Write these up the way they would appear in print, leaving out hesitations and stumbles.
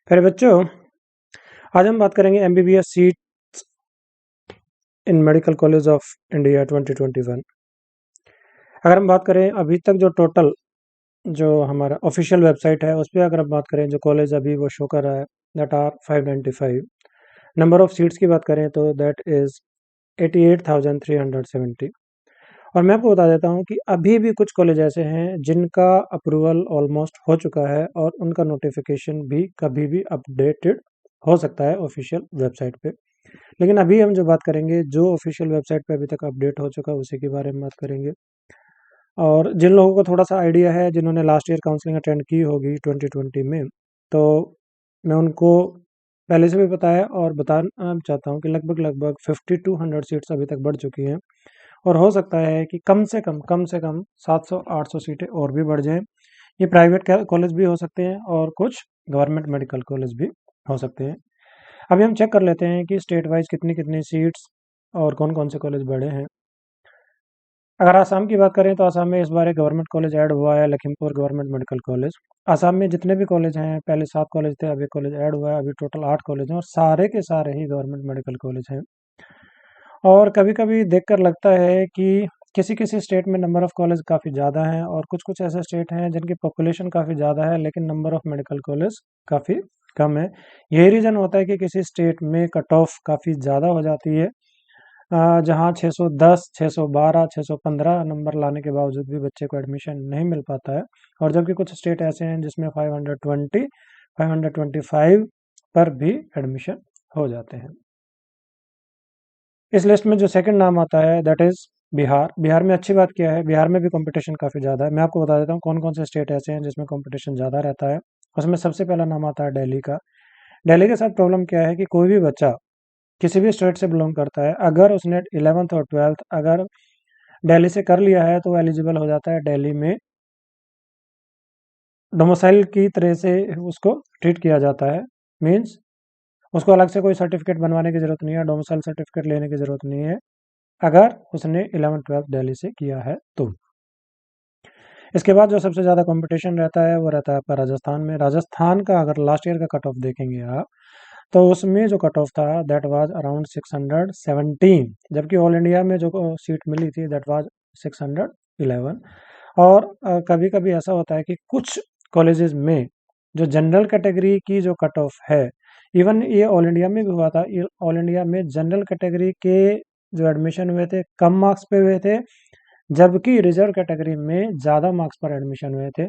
प्यारे बच्चों, आज हम बात करेंगे MBBS seats in medical college of India 2021। अगर हम बात करें अभी तक जो टोटल जो हमारा ऑफिशियल वेबसाइट है उस पर अगर हम बात करें जो कॉलेज अभी वो शो कर रहा है that R 595। Number of seats की बात करें तो दैट इज 88,370। और मैं आपको बता देता हूँ कि अभी भी कुछ कॉलेज ऐसे हैं जिनका अप्रूवल ऑलमोस्ट हो चुका है और उनका नोटिफिकेशन भी कभी भी अपडेटेड हो सकता है ऑफिशियल वेबसाइट पे। लेकिन अभी हम जो बात करेंगे जो ऑफिशियल वेबसाइट पे अभी तक अपडेट हो चुका है उसी के बारे में बात करेंगे। और जिन लोगों को थोड़ा सा आइडिया है जिन्होंने लास्ट ईयर काउंसलिंग अटेंड की होगी 2020 में, तो मैं उनको पहले से भी बताया और बताना चाहता हूँ कि लगभग लगभग 5200 सीट्स अभी तक बढ़ चुकी हैं और हो सकता है कि कम से कम 700-800 सीटें और भी बढ़ जाएं। ये प्राइवेट कॉलेज भी हो सकते हैं और कुछ गवर्नमेंट मेडिकल कॉलेज भी हो सकते हैं। अभी हम चेक कर लेते हैं कि स्टेट वाइज कितनी कितनी सीट्स और कौन कौन से कॉलेज बढ़े हैं। अगर आसाम की बात करें तो आसाम में इस बार एक गवर्नमेंट कॉलेज ऐड हुआ है, Lakhimpur government medical college. Assam में जितने भी कॉलेज हैं, पहले 7 कॉलेज थे, अभी कॉलेज ऐड हुआ है, अभी टोटल 8 कॉलेज हैं और सारे के सारे ही गवर्नमेंट मेडिकल कॉलेज हैं। और कभी कभी देखकर लगता है कि किसी किसी स्टेट में नंबर ऑफ कॉलेज काफ़ी ज़्यादा हैं और कुछ कुछ ऐसे स्टेट हैं जिनकी पॉपुलेशन काफ़ी ज़्यादा है लेकिन नंबर ऑफ मेडिकल कॉलेज काफ़ी कम है। यही रीज़न होता है कि किसी स्टेट में कट ऑफ काफ़ी ज़्यादा हो जाती है, जहाँ 610, 612, 615 नंबर लाने के बावजूद भी बच्चे को एडमिशन नहीं मिल पाता है। और जबकि कुछ स्टेट ऐसे हैं जिसमें 520, 525 पर भी एडमिशन हो जाते हैं। इस लिस्ट में जो सेकंड नाम आता है दैट इज बिहार। बिहार में अच्छी बात क्या है, बिहार में भी कंपटीशन काफ़ी ज़्यादा है। मैं आपको बता देता हूँ कौन कौन से स्टेट ऐसे हैं जिसमें कंपटीशन ज़्यादा रहता है। उसमें सबसे पहला नाम आता है दिल्ली का। दिल्ली के साथ प्रॉब्लम क्या है कि कोई भी बच्चा किसी भी स्टेट से बिलोंग करता है, अगर उसने 11th और 12th अगर दिल्ली से कर लिया है तो वो एलिजिबल हो जाता है दिल्ली में डोमिसाइल की तरह से उसको ट्रीट किया जाता है। मीन्स उसको अलग से कोई सर्टिफिकेट बनवाने की ज़रूरत नहीं है, डोमिसाइल सर्टिफिकेट लेने की ज़रूरत नहीं है अगर उसने 11th-12th दिल्ली से किया है तो। इसके बाद जो सबसे ज़्यादा कंपटीशन रहता है वो रहता है आपका राजस्थान में। राजस्थान का अगर लास्ट ईयर का कट ऑफ देखेंगे आप तो उसमें जो कट ऑफ था दैट वाज अराउंड 617, जबकि ऑल इंडिया में जो सीट मिली थी दैट वाज 611। और कभी कभी ऐसा होता है कि कुछ कॉलेजेस में जो जनरल कैटेगरी की जो कट ऑफ है, इवन ये ऑल इंडिया में भी हुआ था, ये ऑल इंडिया में जनरल कैटेगरी के जो एडमिशन हुए थे कम मार्क्स पे हुए थे, जबकि रिजर्व कैटेगरी में ज़्यादा मार्क्स पर एडमिशन हुए थे।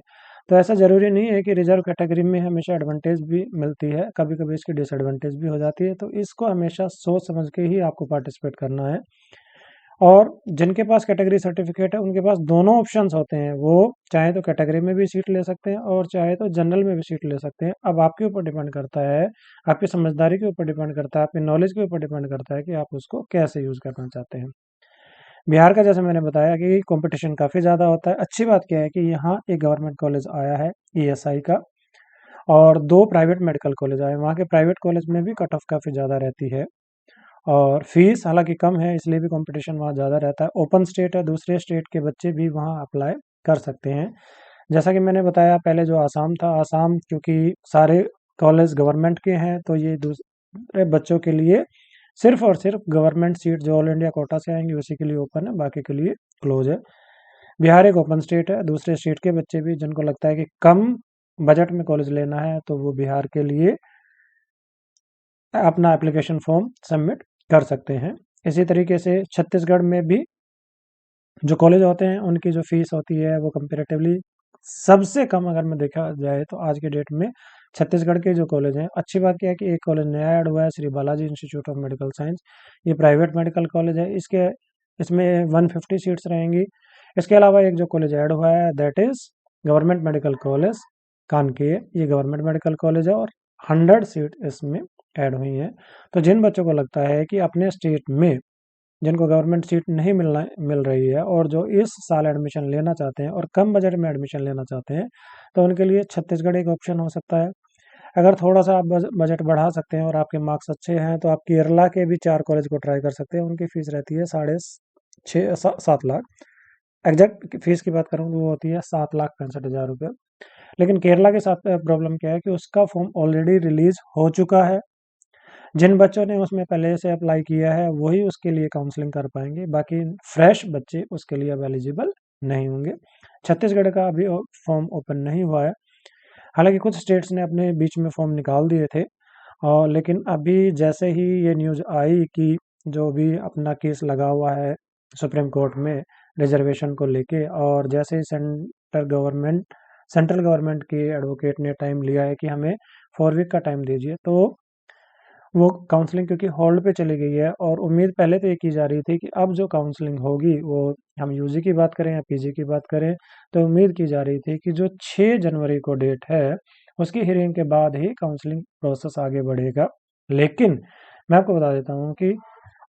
तो ऐसा ज़रूरी नहीं है कि रिजर्व कैटेगरी में हमेशा एडवांटेज भी मिलती है, कभी कभी इसकी डिसएडवांटेज भी हो जाती है। तो इसको हमेशा सोच समझ के ही आपको पार्टिसिपेट करना है। और जिनके पास कैटेगरी सर्टिफिकेट है उनके पास दोनों ऑप्शंस होते हैं, वो चाहे तो कैटेगरी में भी सीट ले सकते हैं और चाहे तो जनरल में भी सीट ले सकते हैं। अब आपके ऊपर डिपेंड करता है, आपकी समझदारी के ऊपर डिपेंड करता है, आपकी नॉलेज के ऊपर डिपेंड करता है कि आप उसको कैसे यूज़ करना चाहते हैं। बिहार का जैसे मैंने बताया कि कंपटीशन काफ़ी ज़्यादा होता है। अच्छी बात क्या है कि यहाँ एक गवर्नमेंट कॉलेज आया है ईएसआई का और 2 प्राइवेट मेडिकल कॉलेज आए हैं। वहाँ के प्राइवेट कॉलेज में भी कट ऑफ काफ़ी ज़्यादा रहती है और फीस हालांकि कम है, इसलिए भी कंपटीशन वहाँ ज़्यादा रहता है। ओपन स्टेट है, दूसरे स्टेट के बच्चे भी वहाँ अप्लाई कर सकते हैं। जैसा कि मैंने बताया पहले जो आसाम था, आसाम क्योंकि सारे कॉलेज गवर्नमेंट के हैं तो ये दूसरे बच्चों के लिए सिर्फ और सिर्फ गवर्नमेंट सीट जो ऑल इंडिया कोटा से आएंगी उसी के लिए ओपन है, बाकी के लिए क्लोज है। बिहार एक ओपन स्टेट है, दूसरे स्टेट के बच्चे भी जिनको लगता है कि कम बजट में कॉलेज लेना है तो वो बिहार के लिए अपना एप्लीकेशन फॉर्म सबमिट कर सकते हैं। इसी तरीके से छत्तीसगढ़ में भी जो कॉलेज होते हैं उनकी जो फीस होती है वो कंपेरेटिवली सबसे कम अगर मैं देखा जाए तो आज के डेट में छत्तीसगढ़ के जो कॉलेज हैं। अच्छी बात क्या है कि एक कॉलेज नया ऐड हुआ है, Shri Balaji institute of medical science. ये प्राइवेट मेडिकल कॉलेज है, इसके इसमें 150 सीट्स रहेंगी। इसके अलावा एक जो कॉलेज ऐड हुआ है that is government medical college Kanker. ये गवर्नमेंट मेडिकल कॉलेज है और 100 सीट इसमें ऐड हुई हैं। तो जिन बच्चों को लगता है कि अपने स्टेट में जिनको गवर्नमेंट सीट नहीं मिल रही है और जो इस साल एडमिशन लेना चाहते हैं और कम बजट में एडमिशन लेना चाहते हैं तो उनके लिए छत्तीसगढ़ एक ऑप्शन हो सकता है। अगर थोड़ा सा आप बजट बढ़ा सकते हैं और आपके मार्क्स अच्छे हैं तो आप केरला के भी 4 कॉलेज को ट्राई कर सकते हैं। उनकी फीस रहती है 6.5 7 लाख। एग्जैक्ट फीस की बात करूँ तो वो होती है 7,65,000 रुपये। लेकिन केरला के साथ प्रॉब्लम क्या है कि उसका फॉर्म ऑलरेडी रिलीज हो चुका है। जिन बच्चों ने उसमें पहले से अप्लाई किया है वही उसके लिए काउंसलिंग कर पाएंगे, बाकी फ्रेश बच्चे उसके लिए अब एलिजिबल नहीं होंगे। छत्तीसगढ़ का अभी फॉर्म ओपन नहीं हुआ है। हालांकि कुछ स्टेट्स ने अपने बीच में फॉर्म निकाल दिए थे, और लेकिन अभी जैसे ही ये न्यूज़ आई कि जो भी अपना केस लगा हुआ है सुप्रीम कोर्ट में रिजर्वेशन को लेके, और जैसे ही सेंट्रल गवर्नमेंट के एडवोकेट ने टाइम लिया है कि हमें 4 वीक का टाइम दीजिए, तो वो काउंसलिंग क्योंकि होल्ड पे चली गई है। और उम्मीद पहले तो ये की जा रही थी कि अब जो काउंसलिंग होगी, वो हम यूजी की बात करें या पीजी की बात करें, तो उम्मीद की जा रही थी कि जो 6 जनवरी को डेट है उसकी हियरिंग के बाद ही काउंसलिंग प्रोसेस आगे बढ़ेगा। लेकिन मैं आपको बता देता हूँ कि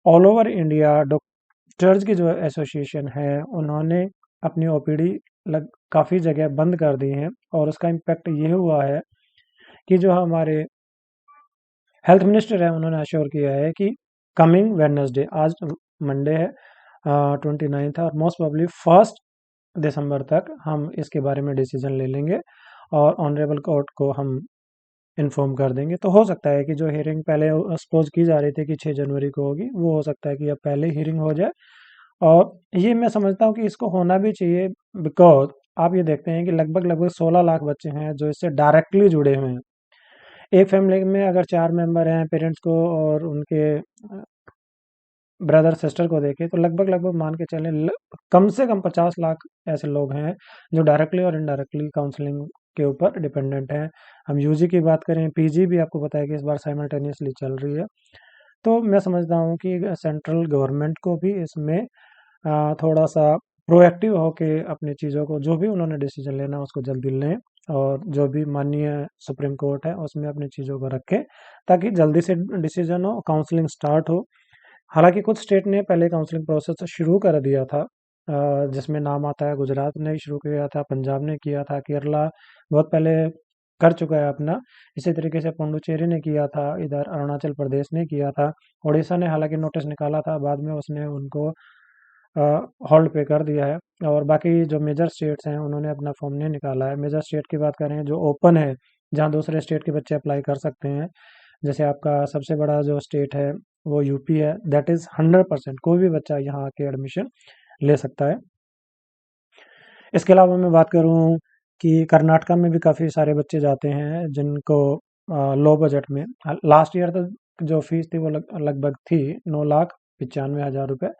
ऑल ओवर इंडिया डॉक्टर्स की जो एसोसिएशन है उन्होंने अपनी ओपीडी काफ़ी जगह बंद कर दी हैं, और उसका इम्पैक्ट ये हुआ है कि जो हमारे हेल्थ मिनिस्टर है उन्होंने अश्योर किया है कि कमिंग वेडनेसडे, आज मंडे है 29 है, और मोस्ट प्रोबेबली 1 दिसंबर तक हम इसके बारे में डिसीजन ले लेंगे और ऑनरेबल कोर्ट को हम इन्फॉर्म कर देंगे। तो हो सकता है कि जो हियरिंग पहले सपोज की जा रही थी कि 6 जनवरी को होगी, वो हो सकता है कि अब पहले हियरिंग हो जाए। और ये मैं समझता हूँ कि इसको होना भी चाहिए, बिकॉज आप ये देखते हैं कि लगभग लगभग 16 लाख बच्चे हैं जो इससे डायरेक्टली जुड़े हुए हैं। एक फैमिली में अगर 4 मेंबर हैं, पेरेंट्स को और उनके ब्रदर सिस्टर को देखें, तो लगभग लगभग मान के चलें कम से कम 50 लाख ऐसे लोग हैं जो डायरेक्टली और इनडायरेक्टली काउंसलिंग के ऊपर डिपेंडेंट हैं। हम यूजी की बात करें, पीजी भी आपको पता है कि इस बार साइमल्टेनियसली चल रही है। तो मैं समझता हूँ कि सेंट्रल गवर्नमेंट को भी इसमें थोड़ा सा प्रोएक्टिव होके अपनी चीज़ों को, जो भी उन्होंने डिसीजन लेना उसको जल्दी लें, और जो भी माननीय सुप्रीम कोर्ट है उसमें अपनी चीज़ों को रखें ताकि जल्दी से डिसीजन हो, काउंसलिंग स्टार्ट हो। हालांकि कुछ स्टेट ने पहले काउंसलिंग प्रोसेस शुरू कर दिया था, जिसमें नाम आता है गुजरात ने शुरू किया था, पंजाब ने किया था, केरला बहुत पहले कर चुका है अपना। इसी तरीके से पुडुचेरी ने किया था, इधर अरुणाचल प्रदेश ने किया था, उड़ीसा ने हालांकि नोटिस निकाला था, बाद में उसने उनको होल्ड पे कर दिया है। और बाकी जो मेजर स्टेट्स हैं उन्होंने अपना फॉर्म नहीं निकाला है। मेजर स्टेट की बात करें जो ओपन है, जहां दूसरे स्टेट के बच्चे अप्लाई कर सकते हैं, जैसे आपका सबसे बड़ा जो स्टेट है वो यूपी है, दैट इज़ 100% कोई भी बच्चा यहाँ आके एडमिशन ले सकता है। इसके अलावा मैं बात करूँ कि कर्नाटका में भी काफ़ी सारे बच्चे जाते हैं जिनको लो बजट में, लास्ट ईयर तक जो फीस थी वो लगभग थी 9,95,000 रुपये।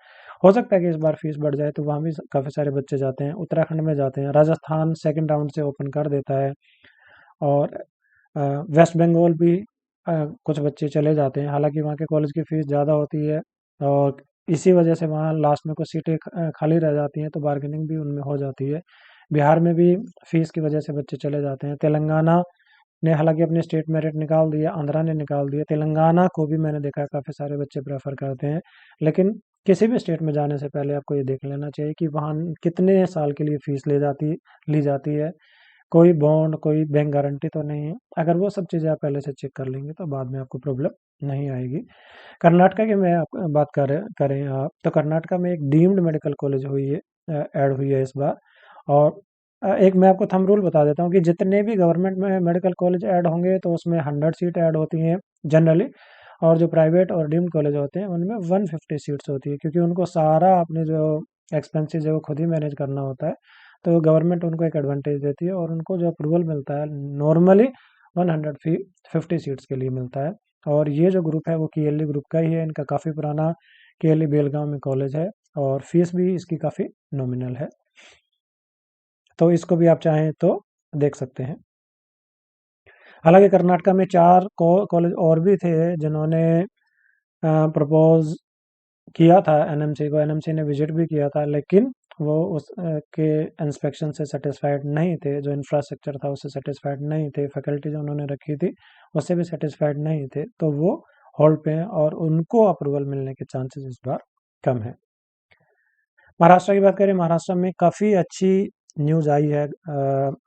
हो सकता है कि इस बार फीस बढ़ जाए, तो वहाँ भी काफ़ी सारे बच्चे जाते हैं। उत्तराखंड में जाते हैं, राजस्थान सेकंड राउंड से ओपन कर देता है, और वेस्ट बंगाल भी कुछ बच्चे चले जाते हैं। हालांकि वहाँ के कॉलेज की फ़ीस ज़्यादा होती है, और इसी वजह से वहाँ लास्ट में कुछ सीटें खाली रह जाती हैं, तो बार्गेनिंग भी उनमें हो जाती है। बिहार में भी फ़ीस की वजह से बच्चे चले जाते हैं। तेलंगाना ने हालांकि अपने स्टेट मेरिट निकाल दिया, आंध्रा ने निकाल दिया, तेलंगाना को भी मैंने देखा है काफ़ी सारे बच्चे प्रेफर करते हैं। लेकिन किसी भी स्टेट में जाने से पहले आपको ये देख लेना चाहिए कि वहाँ कितने साल के लिए फ़ीस ली जाती है, कोई बॉन्ड, कोई बैंक गारंटी तो नहीं है। अगर वो सब चीज़ें आप पहले से चेक कर लेंगे तो बाद में आपको प्रॉब्लम नहीं आएगी। कर्नाटका की मैं आप बात करें आप, तो कर्नाटका में एक डीम्ड मेडिकल कॉलेज हुई है, ऐड हुई है इस बार। और एक मैं आपको थंब रूल बता देता हूँ कि जितने भी गवर्नमेंट में मेडिकल कॉलेज ऐड होंगे तो उसमें 100 सीट ऐड होती हैं जनरली, और जो प्राइवेट और डीम्ड कॉलेज होते हैं उनमें 150 सीट्स होती है, क्योंकि उनको सारा अपने जो एक्सपेंसेस है वो खुद ही मैनेज करना होता है। तो गवर्नमेंट उनको एक एडवांटेज देती है, और उनको जो अप्रूवल मिलता है नॉर्मली 150 सीट्स के लिए मिलता है। और ये जो ग्रुप है वो केएलई ग्रुप का ही है, इनका काफ़ी पुराना केएलई बेलगांव में कॉलेज है, और फीस भी इसकी काफ़ी नॉमिनल है। तो इसको भी आप चाहें तो देख सकते हैं। हालांकि कर्नाटका में 4 कॉलेज और भी थे जिन्होंने प्रपोज किया था एनएमसी को, एनएमसी ने विजिट भी किया था, लेकिन वो उस के इंस्पेक्शन से सेटिस्फाइड नहीं थे, जो इंफ्रास्ट्रक्चर था उससे सेटिस्फाइड नहीं थे, फैकल्टी जो उन्होंने रखी थी उससे भी सेटिस्फाइड नहीं थे, तो वो होल्ड पे हैं और उनको अप्रूवल मिलने के चांसेस इस बार कम है। महाराष्ट्र की बात करें, महाराष्ट्र में काफ़ी अच्छी न्यूज़ आई है।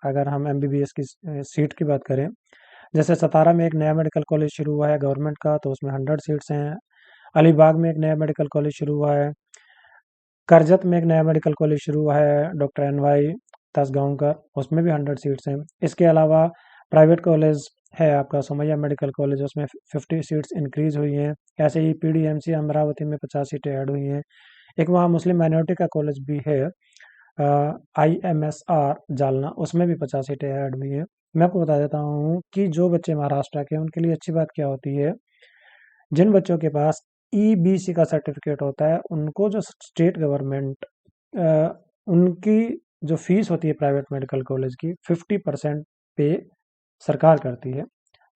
अगर हम एमबीबीएस की सीट की बात करें, जैसे सतारा में एक नया मेडिकल कॉलेज शुरू हुआ है गवर्नमेंट का, तो उसमें 100 सीट्स हैं। अलीबाग में एक नया मेडिकल कॉलेज शुरू हुआ है। करजत में एक नया मेडिकल कॉलेज शुरू हुआ है, डॉक्टर एन वाई। तसगांव का, उसमें भी 100 सीट्स हैं। इसके अलावा प्राइवेट कॉलेज है आपका सुमैया मेडिकल कॉलेज, उसमें 50 सीट्स इंक्रीज हुई हैं। ऐसे ही पीडीएमसी अमरावती में 50 सीटें ऐड हुई हैं। एक वहाँ मुस्लिम माइनॉरिटी का कॉलेज भी है IMSR जालना, उसमें भी 50 सीटें ऐड हुई हैं। मैं आपको बता देता हूँ कि जो बच्चे महाराष्ट्र के हैं उनके लिए अच्छी बात क्या होती है, जिन बच्चों के पास EBC का सर्टिफिकेट होता है उनको जो स्टेट गवर्नमेंट उनकी जो फीस होती है प्राइवेट मेडिकल कॉलेज की 50% पे सरकार करती है।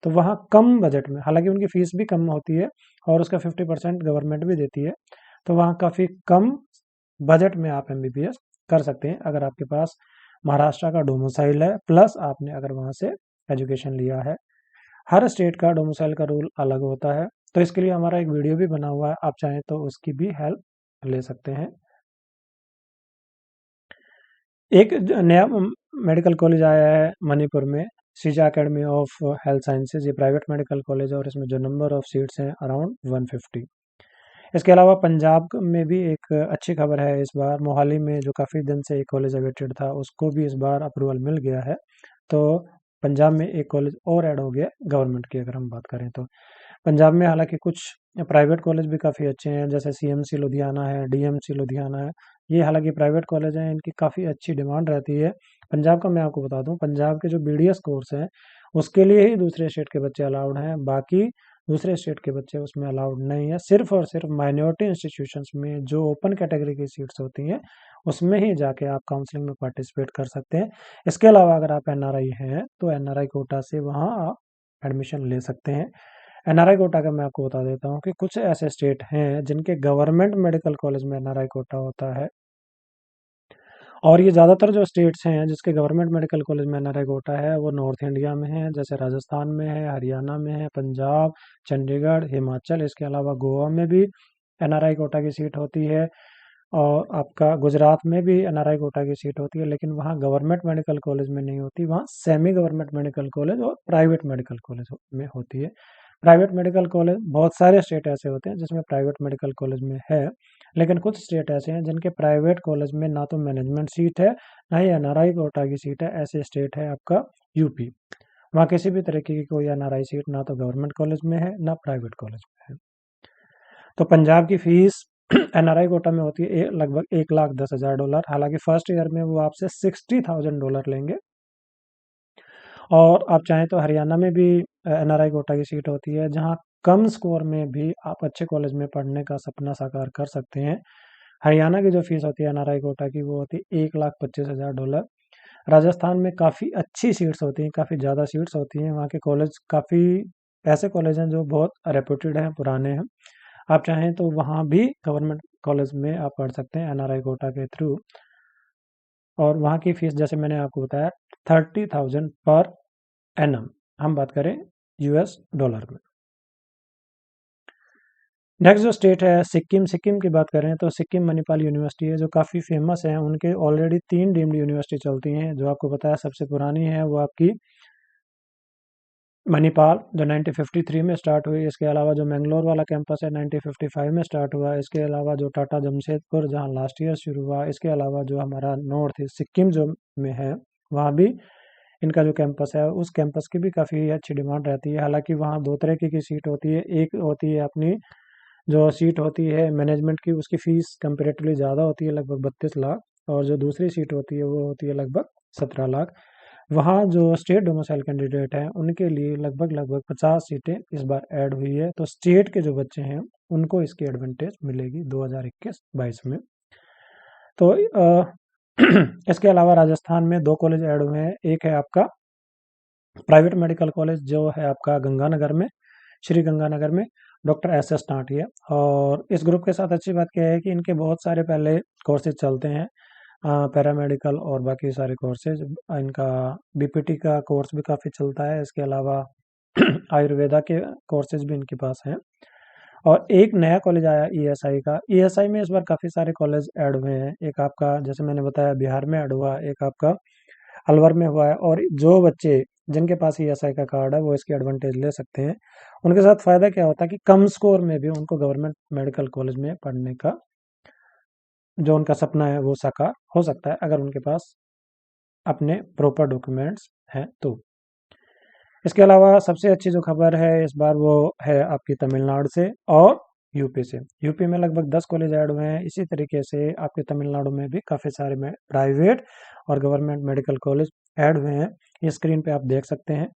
तो वहाँ कम बजट में, हालांकि उनकी फीस भी कम होती है और उसका 50% गवर्नमेंट भी देती है, तो वहाँ काफ़ी कम बजट में आप MBBS कर सकते हैं अगर आपके पास महाराष्ट्र का डोमिसाइल है, प्लस आपने अगर वहाँ से एजुकेशन लिया है। हर स्टेट का डोमिसाइल का रूल अलग होता है, तो इसके लिए हमारा एक वीडियो भी बना हुआ है, आप चाहें तो उसकी भी हेल्प ले सकते हैं। एक नया मेडिकल कॉलेज आया है मणिपुर में, सीजा अकेडमी ऑफ हेल्थ साइंसेज, ये प्राइवेट मेडिकल कॉलेज है और इसमें जो नंबर ऑफ सीट्स हैं अराउंड 150। इसके अलावा पंजाब में भी एक अच्छी खबर है, इस बार मोहाली में जो काफ़ी दिन से एक कॉलेज अवेटेड था उसको भी इस बार अप्रूवल मिल गया है। तो पंजाब में एक कॉलेज और ऐड हो गया गवर्नमेंट की अगर हम बात करें तो। पंजाब में हालांकि कुछ प्राइवेट कॉलेज भी काफ़ी अच्छे हैं, जैसे CMC लुधियाना है, DMC लुधियाना है। ये हालांकि प्राइवेट कॉलेज हैं, इनकी काफ़ी अच्छी डिमांड रहती है। पंजाब का मैं आपको बता दूं, पंजाब के जो BDS कोर्स हैं उसके लिए ही दूसरे स्टेट के बच्चे अलाउड हैं, बाकी दूसरे स्टेट के बच्चे उसमें अलाउड नहीं है। सिर्फ और सिर्फ माइनॉरिटी इंस्टीट्यूशंस में जो ओपन कैटेगरी की सीट्स होती हैं उसमें ही जाके आप काउंसलिंग में पार्टिसिपेट कर सकते हैं। इसके अलावा अगर आप NRI हैं तो NRI कोटा से वहाँ आप एडमिशन ले सकते हैं। NRI कोटा का मैं आपको बता देता हूँ कि कुछ ऐसे स्टेट हैं जिनके गवर्नमेंट मेडिकल कॉलेज में NRI कोटा होता है, और ये ज़्यादातर जो स्टेट्स हैं जिसके गवर्नमेंट मेडिकल कॉलेज में NRI कोटा है वो नॉर्थ इंडिया में है, जैसे राजस्थान में है, हरियाणा में है, पंजाब, चंडीगढ़, हिमाचल। इसके अलावा गोवा में भी NRI कोटा की सीट होती है, और आपका गुजरात में भी NRI कोटा की सीट होती है, लेकिन वहाँ गवर्नमेंट मेडिकल कॉलेज में नहीं होती, वहाँ सेमी गवर्नमेंट मेडिकल कॉलेज और प्राइवेट मेडिकल कॉलेज में होती है। प्राइवेट मेडिकल कॉलेज बहुत सारे स्टेट ऐसे होते हैं जिसमें प्राइवेट मेडिकल कॉलेज में है, लेकिन कुछ स्टेट ऐसे हैं जिनके प्राइवेट कॉलेज में ना तो मैनेजमेंट सीट है ना ही NRI कोटा की सीट है। ऐसे स्टेट है आपका यूपी, वहाँ किसी भी तरीके की कोई NRI सीट ना तो गवर्नमेंट कॉलेज में है ना प्राइवेट कॉलेज में है। तो पंजाब की फीस NRI कोटा में होती है लगभग $1,10,000। हालांकि फर्स्ट ईयर में वो आपसे $60,000 लेंगे, और आप चाहें तो हरियाणा में भी NRI कोटा की सीट होती है, जहां कम स्कोर में भी आप अच्छे कॉलेज में पढ़ने का सपना साकार कर सकते हैं। हरियाणा की जो फीस होती है NRI कोटा की वो होती है $1,25,000। राजस्थान में काफ़ी अच्छी सीट्स होती हैं, काफ़ी ज़्यादा सीट्स होती हैं, वहाँ के कॉलेज काफ़ी ऐसे कॉलेज हैं जो बहुत रेप्यूटेड हैं, पुराने हैं। आप चाहें तो वहाँ भी गवर्नमेंट कॉलेज में आप पढ़ सकते हैं NRI कोटा के थ्रू, और वहाँ की फीस जैसे मैंने आपको बताया 30,000 पर एनम, हम बात करें US डॉलर में। नेक्स्ट जो स्टेट है सिक्किम। सिक्किम की बात करें तो सिक्किम मणिपाल यूनिवर्सिटी है जो काफ़ी फेमस है, उनके ऑलरेडी 3 डीम्ड यूनिवर्सिटी चलती हैं। जो आपको पता है सबसे पुरानी है वो आपकी मणिपाल जो 1953 में स्टार्ट हुई। इसके अलावा जो मैंगलोर वाला कैंपस है 1955 में स्टार्ट हुआ। इसके अलावा जो टाटा जमशेदपुर जहाँ लास्ट ईयर शुरू हुआ। इसके अलावा जो हमारा नॉर्थ ईस्ट सिक्किम जो में है वहाँ भी इनका जो कैंपस है उस कैंपस की भी काफ़ी अच्छी डिमांड रहती है। हालांकि वहाँ दो तरह की सीट होती है, एक होती है अपनी जो सीट होती है मैनेजमेंट की, उसकी फ़ीस कंपेरेटिवली ज़्यादा होती है लगभग 32 लाख, और जो दूसरी सीट होती है वो होती है लगभग 17 लाख। वहाँ जो स्टेट डोमिसाइल कैंडिडेट हैं उनके लिए लगभग लगभग 50 सीटें इस बार ऐड हुई है। तो स्टेट के जो बच्चे हैं उनको इसकी एडवांटेज मिलेगी 2021-22 में। तो इसके अलावा राजस्थान में 2 कॉलेज ऐड हुए हैं। एक है आपका प्राइवेट मेडिकल कॉलेज जो है आपका गंगानगर में, श्री गंगानगर में, डॉक्टर SS टाटिया। और इस ग्रुप के साथ अच्छी बात क्या है कि इनके बहुत सारे पहले कोर्सेज चलते हैं, पैरामेडिकल और बाकी सारे कोर्सेज। इनका BPT का कोर्स भी काफ़ी चलता है। इसके अलावा आयुर्वेदा के कोर्सेज भी इनके पास हैं। और एक नया कॉलेज आया ESI का। ESI में इस बार काफ़ी सारे कॉलेज ऐड हुए हैं। एक आपका जैसे मैंने बताया बिहार में ऐड हुआ, एक आपका अलवर में हुआ है। और जो बच्चे जिनके पास ESI का कार्ड है वो इसकी एडवांटेज ले सकते हैं। उनके साथ फ़ायदा क्या होता है कि कम स्कोर में भी उनको गवर्नमेंट मेडिकल कॉलेज में पढ़ने का जो उनका सपना है वो साकार हो सकता है अगर उनके पास अपने प्रॉपर डॉक्यूमेंट्स हैं तो। इसके अलावा सबसे अच्छी जो खबर है इस बार वो है आपकी तमिलनाडु से और यूपी से। यूपी में लगभग 10 कॉलेज ऐड हुए हैं। इसी तरीके से आपके तमिलनाडु में भी काफ़ी सारे में प्राइवेट और गवर्नमेंट मेडिकल कॉलेज ऐड हुए हैं। ये स्क्रीन पे आप देख सकते हैं।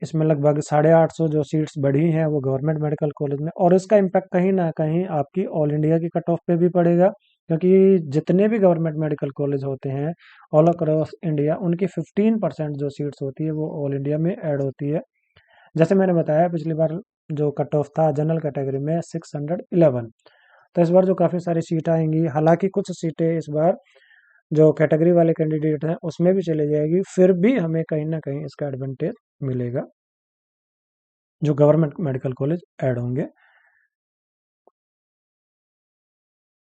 इसमें लगभग 850 जो सीट्स बढ़ी हैं वो गवर्नमेंट मेडिकल कॉलेज में, और इसका इम्पैक्ट कहीं ना कहीं आपकी ऑल इंडिया की कट ऑफ पे भी पड़ेगा, क्योंकि जितने भी गवर्नमेंट मेडिकल कॉलेज होते हैं ऑल अक्रॉस इंडिया, उनकी 15% जो सीट्स होती है वो ऑल इंडिया में ऐड होती है। जैसे मैंने बताया पिछली बार जो कट ऑफ था जनरल कैटेगरी में 611, तो इस बार जो काफ़ी सारी सीट आएंगी, हालांकि कुछ सीटें इस बार जो कैटेगरी वाले कैंडिडेट हैं उसमें भी चले जाएगी, फिर भी हमें कहीं ना कहीं इसका एडवांटेज मिलेगा जो गवर्नमेंट मेडिकल कॉलेज ऐड होंगे।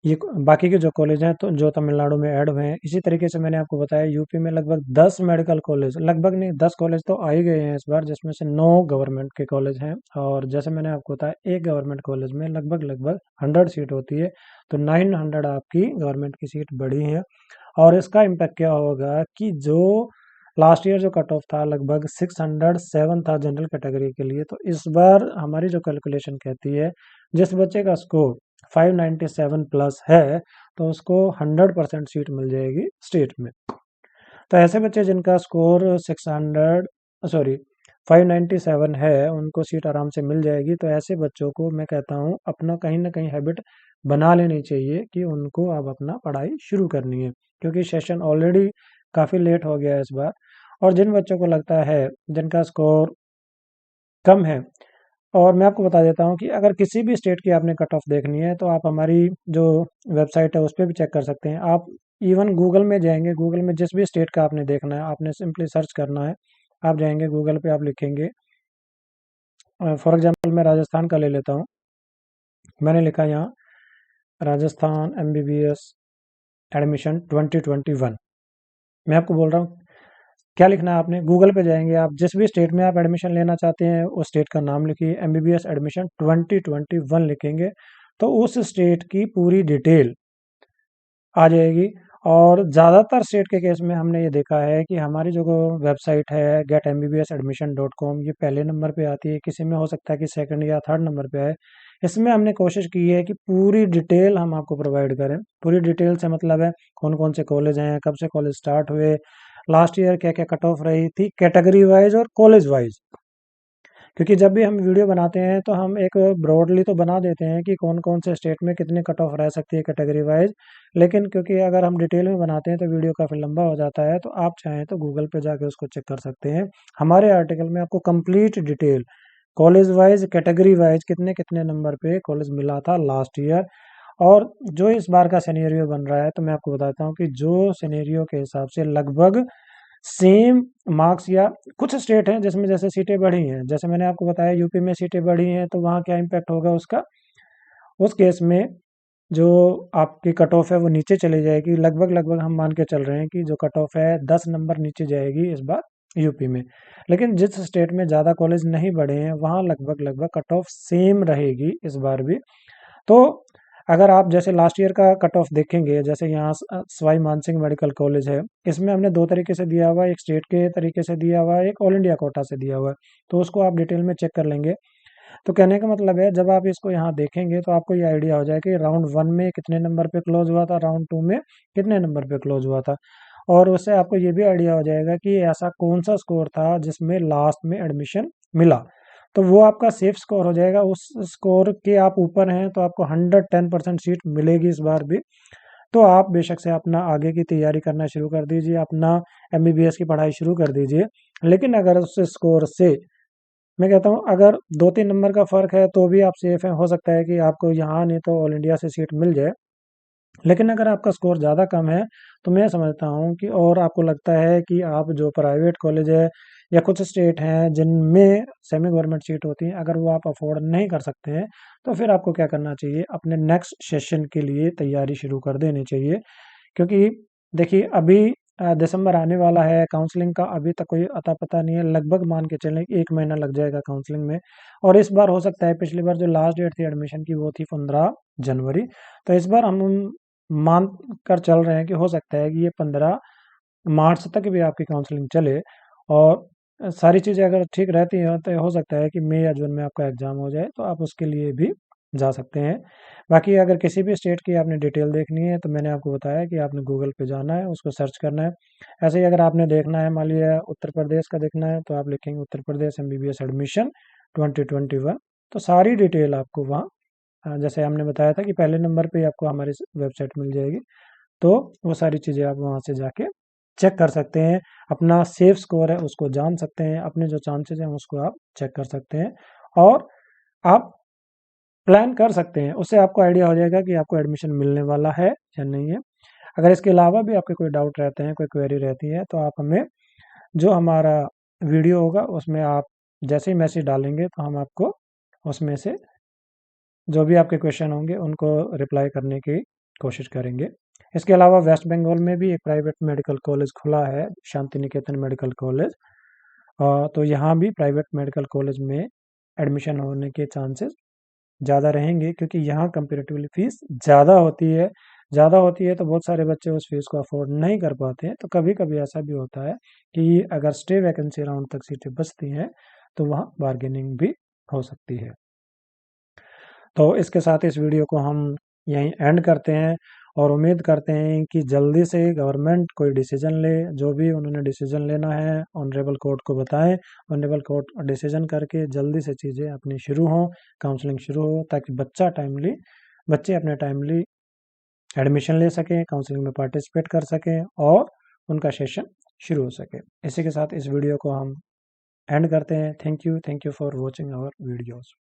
ये बाकी के जो कॉलेज हैं तो जो तमिलनाडु में ऐड हुए हैं, इसी तरीके से मैंने आपको बताया यूपी में लगभग 10 मेडिकल कॉलेज, लगभग नहीं 10 कॉलेज तो आ ही गए हैं इस बार, जिसमें से 9 गवर्नमेंट के कॉलेज हैं। और जैसे मैंने आपको बताया एक गवर्नमेंट कॉलेज में लगभग लगभग 100 सीट होती है, तो 900 आपकी गवर्नमेंट की सीट बढ़ी है। और इसका इम्पैक्ट क्या होगा कि जो लास्ट ईयर जो कट ऑफ था लगभग 607 था जनरल कैटेगरी के लिए, तो इस बार हमारी जो कैलकुलेशन कहती है जिस बच्चे का स्कोर 597 प्लस है तो उसको 100% सीट मिल जाएगी स्टेट में। तो ऐसे बच्चे जिनका स्कोर 597 है उनको सीट आराम से मिल जाएगी। तो ऐसे बच्चों को मैं कहता हूँ अपना कहीं ना कहीं हैबिट बना लेनी चाहिए कि उनको अब अपना पढ़ाई शुरू करनी है, क्योंकि सेशन ऑलरेडी काफ़ी लेट हो गया है इस बार। और जिन बच्चों को लगता है जिनका स्कोर कम है, और मैं आपको बता देता हूँ कि अगर किसी भी स्टेट की आपने कट ऑफ देखनी है तो आप हमारी जो वेबसाइट है उस पर भी चेक कर सकते हैं। आप इवन गूगल में जाएंगे, गूगल में जिस भी स्टेट का आपने देखना है आपने सिंपली सर्च करना है। आप जाएंगे गूगल पे, आप लिखेंगे फॉर एग्जांपल मैं राजस्थान का ले लेता हूँ। मैंने लिखा यहाँ राजस्थान MBBS एडमिशन 2021। मैं आपको बोल रहा हूँ क्या लिखना है, आपने गूगल पे जाएंगे, आप जिस भी स्टेट में आप एडमिशन लेना चाहते हैं उस स्टेट का नाम लिखिए, MBBS एडमिशन 2021 लिखेंगे तो उस स्टेट की पूरी डिटेल आ जाएगी। और ज़्यादातर स्टेट के केस में हमने ये देखा है कि हमारी जो वेबसाइट है getmbbsadmission.com, ये पहले नंबर पे आती है, किसी में हो सकता है कि सेकंड या थर्ड नंबर पे आए। इसमें हमने कोशिश की है कि पूरी डिटेल हम आपको प्रोवाइड करें। पूरी डिटेल से मतलब है कौन कौन से कॉलेज हैं, कब से कॉलेज स्टार्ट हुए, लास्ट ईयर क्या क्या कट ऑफ रही थी कैटेगरी वाइज और कॉलेज वाइज। क्योंकि जब भी हम वीडियो बनाते हैं तो हम एक ब्रॉडली तो बना देते हैं कि कौन कौन से स्टेट में कितने कट ऑफ रह सकती है कैटेगरी वाइज, लेकिन क्योंकि अगर हम डिटेल में बनाते हैं तो वीडियो काफ़ी लंबा हो जाता है। तो आप चाहें तो गूगल पे जाके उसको चेक कर सकते हैं। हमारे आर्टिकल में आपको complete detail college wise category wise कितने कितने नंबर पे कॉलेज मिला था लास्ट ईयर, और जो इस बार का सिनेरियो बन रहा है तो मैं आपको बताता हूँ कि जो सिनेरियो के हिसाब से लगभग सेम मार्क्स, या कुछ स्टेट हैं जिसमें जैसे सीटें बढ़ी हैं, जैसे मैंने आपको बताया यूपी में सीटें बढ़ी हैं तो वहाँ क्या इम्पैक्ट होगा उसका, उस केस में जो आपकी कट ऑफ है वो नीचे चली जाएगी। लगभग लगभग हम मान के चल रहे हैं कि जो कट ऑफ है 10 नंबर नीचे जाएगी इस बार यूपी में। लेकिन जिस स्टेट में ज़्यादा कॉलेज नहीं बढ़े हैं वहाँ लगभग लगभग कट ऑफ सेम रहेगी इस बार भी। तो अगर आप जैसे लास्ट ईयर का कट ऑफ देखेंगे, जैसे यहाँ सवाई मानसिंह मेडिकल कॉलेज है, इसमें हमने दो तरीके से दिया हुआ है, एक स्टेट के तरीके से दिया हुआ है, एक ऑल इंडिया कोटा से दिया हुआ है। तो उसको आप डिटेल में चेक कर लेंगे। तो कहने का मतलब है जब आप इसको यहाँ देखेंगे तो आपको ये आइडिया हो जाए कि राउंड 1 में कितने नंबर पे क्लोज हुआ था, राउंड 2 में कितने नंबर पे क्लोज हुआ था। और उससे आपको ये भी आइडिया हो जाएगा कि ऐसा कौन सा स्कोर था जिसमें लास्ट में एडमिशन मिला, तो वो आपका सेफ स्कोर हो जाएगा। उस स्कोर के आप ऊपर हैं तो आपको 110% सीट मिलेगी इस बार भी। तो आप बेशक से अपना आगे की तैयारी करना शुरू कर दीजिए, अपना MBBS की पढ़ाई शुरू कर दीजिए। लेकिन अगर उस स्कोर से मैं कहता हूँ अगर 2-3 नंबर का फ़र्क है तो भी आप सेफ हैं, हो सकता है कि आपको यहाँ नहीं तो ऑल इंडिया से सीट मिल जाए। लेकिन अगर आपका स्कोर ज़्यादा कम है तो मैं समझता हूँ कि, और आपको लगता है कि आप जो प्राइवेट कॉलेज है या कुछ स्टेट हैं जिनमें सेमी गवर्नमेंट सीट होती है अगर वो आप अफोर्ड नहीं कर सकते हैं, तो फिर आपको क्या करना चाहिए, अपने नेक्स्ट सेशन के लिए तैयारी शुरू कर देनी चाहिए। क्योंकि देखिए अभी दिसंबर आने वाला है, काउंसलिंग का अभी तक कोई अता पता नहीं है, लगभग मान के चलें 1 महीना लग जाएगा काउंसलिंग में। और इस बार हो सकता है, पिछली बार जो लास्ट डेट थी एडमिशन की वो थी 15 जनवरी, तो इस बार हम मान कर चल रहे हैं कि हो सकता है कि ये 15 मार्च तक भी आपकी काउंसलिंग चले और सारी चीज़ें अगर ठीक रहती हैं तो हो सकता है कि मई या जून में आपका एग्ज़ाम हो जाए, तो आप उसके लिए भी जा सकते हैं। बाकी अगर किसी भी स्टेट की आपने डिटेल देखनी है तो मैंने आपको बताया कि आपने गूगल पे जाना है, उसको सर्च करना है। ऐसे ही अगर आपने देखना है, मान लिया उत्तर प्रदेश का देखना है, तो आप लिखेंगे उत्तर प्रदेश एमबीबीएस एडमिशन 2021, तो सारी डिटेल आपको वहाँ जैसे हमने बताया था कि पहले नंबर पे आपको हमारी वेबसाइट मिल जाएगी। तो वो सारी चीज़ें आप वहाँ से जाके चेक कर सकते हैं, अपना सेफ स्कोर है उसको जान सकते हैं, अपने जो चांसेस हैं उसको आप चेक कर सकते हैं और आप प्लान कर सकते हैं। उससे आपको आइडिया हो जाएगा कि आपको एडमिशन मिलने वाला है या नहीं है। अगर इसके अलावा भी आपके कोई डाउट रहते हैं, कोई क्वेरी रहती है, तो आप हमें जो हमारा वीडियो होगा उसमें आप जैसे ही मैसेज डालेंगे तो हम आपको उसमें से जो भी आपके क्वेश्चन होंगे उनको रिप्लाई करने की कोशिश करेंगे। इसके अलावा वेस्ट बंगाल में भी एक प्राइवेट मेडिकल कॉलेज खुला है, शांति निकेतन मेडिकल कॉलेज। तो यहाँ भी प्राइवेट मेडिकल कॉलेज में एडमिशन होने के चांसेस ज़्यादा रहेंगे, क्योंकि यहाँ कंपेरेटिवली फ़ीस ज़्यादा होती है। ज़्यादा होती है तो बहुत सारे बच्चे उस फीस को अफोर्ड नहीं कर पाते हैं। तो कभी कभी ऐसा भी होता है कि अगर स्टे वैकेंसी राउंड तक सीटें बचती हैं तो वहाँ बार्गेनिंग भी हो सकती है। तो इसके साथ इस वीडियो को हम यहीं एंड करते हैं और उम्मीद करते हैं कि जल्दी से गवर्नमेंट कोई डिसीजन ले। जो भी उन्होंने डिसीजन लेना है ऑनरेबल कोर्ट को बताएं, ऑनरेबल कोर्ट डिसीजन करके जल्दी से चीज़ें अपनी शुरू हों, काउंसलिंग शुरू हो, ताकि बच्चे अपने टाइमली एडमिशन ले सकें, काउंसलिंग में पार्टिसिपेट कर सकें और उनका सेशन शुरू हो सके। इसी के साथ इस वीडियो को हम एंड करते हैं। Thank you for watching our videos.